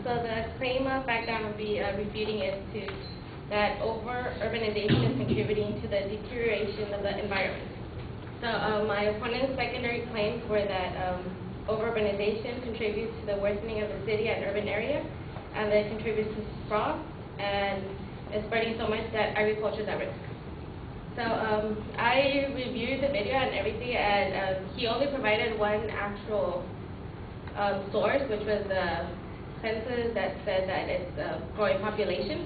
So the claim of fact that I'm going to be refuting is that over-urbanization is contributing to the deterioration of the environment. So my opponent's secondary claims were that over-urbanization contributes to the worsening of the city and urban area, and that it contributes to sprawl, and it's spreading so much that agriculture is at risk. So I reviewed the video and everything, and he only provided one actual source, which was the census that said that it's a growing population.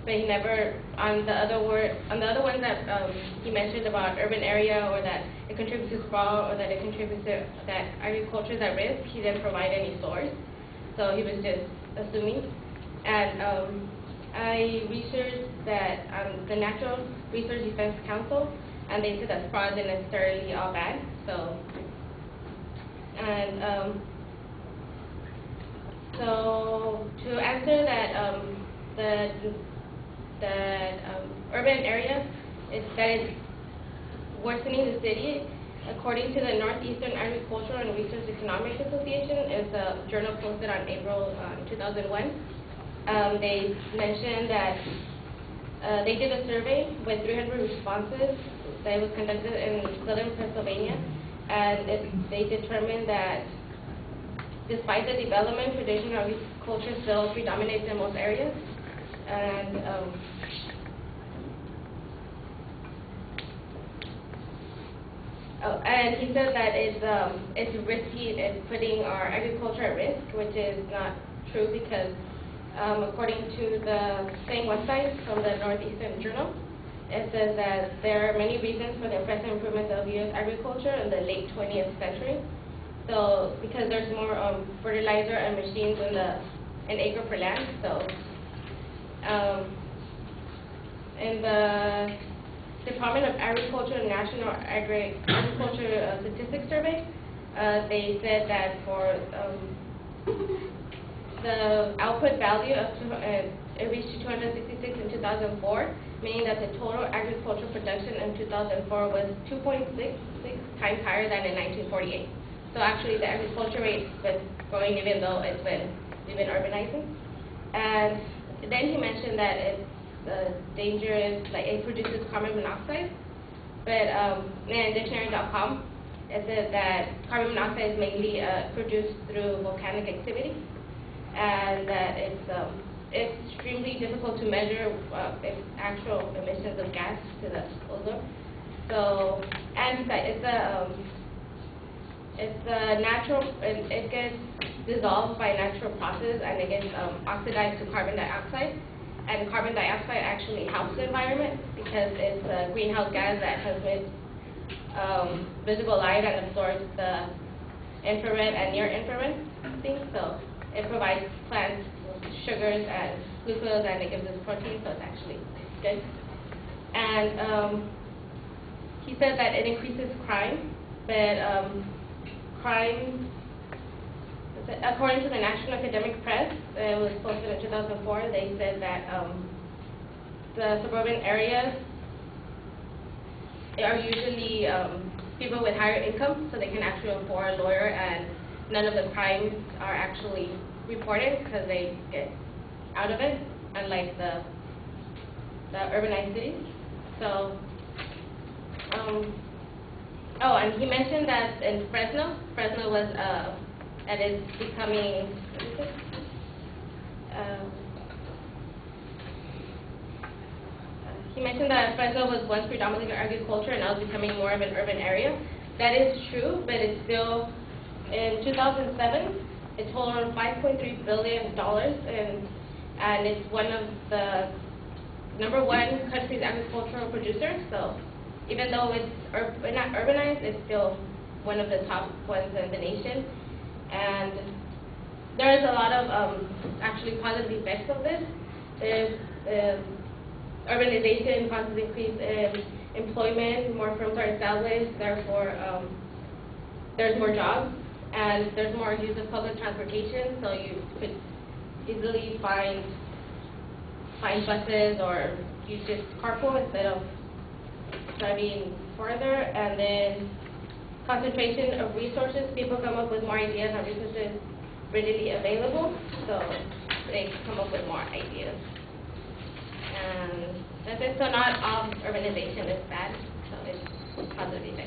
But he never, on the other ones that he mentioned about urban area, or that it contributes to sprawl, or that it contributes to that agriculture is at risk, he didn't provide any source. So he was just assuming. And I researched that the Natural Resource Defense Council, and they said that sprawl isn't necessarily all bad. So, and so to answer that, urban area is worsening the city. According to the Northeastern Agricultural and Research Economics Association, it's a journal posted on April 2001. They mentioned that they did a survey with 300 responses that was conducted in southern Pennsylvania, and they determined that despite the development, traditional agriculture still predominates in most areas. And and he said that it's risky, it's putting our agriculture at risk, which is not true because according to the same website from the Northeastern Journal, it says that there are many reasons for the impressive improvements of U.S. agriculture in the late 20th century. So because there's more fertilizer and machines in acre per land, so in the Department of Agriculture and National Agriculture Statistics Survey, they said that for the output value of it reached 266 in 2004, meaning that the total agricultural production in 2004 was 2.66 times higher than in 1948. So actually, the agriculture rate was growing even though we've been urbanizing. And then he mentioned that it's dangerous, like it produces carbon monoxide. But in dictionary.com, it says that carbon monoxide is mainly produced through volcanic activity, and that it's extremely difficult to measure its actual emissions of gas to the ozone. So, and it's a natural, it gets dissolved by natural process, and it gets oxidized to carbon dioxide. And carbon dioxide actually helps the environment because it's a greenhouse gas that transmits visible light and absorbs the infrared and near-infrared things. So it provides plants sugars and glucose, and it gives us protein, so it's actually good. And he said that it increases crime, but crime, according to the National Academic Press, it was posted in 2004, they said that the suburban areas are usually people with higher income, so they can actually afford a lawyer, and none of the crimes are actually reported because they get out of it, unlike the urbanized cities. So, oh, and he mentioned that in Fresno was and it's becoming, he mentioned that Fresno was once predominantly agriculture and now it's becoming more of an urban area. That is true, but it's still, in 2007, it totaled $5.3 billion, and it's one of the #1 country's agricultural producers. So even though it's not urbanized, it's still one of the top ones in the nation. And there is a lot of actually positive effects of this. There's urbanization causes increase in employment, more firms are established, therefore there's more jobs, and there's more use of public transportation, so you could easily find buses, or you just carpool instead of driving further. And then concentration of resources, people come up with more ideas on resources readily available, so they come up with more ideas. And that's it. So not all urbanization is bad, so it's positive.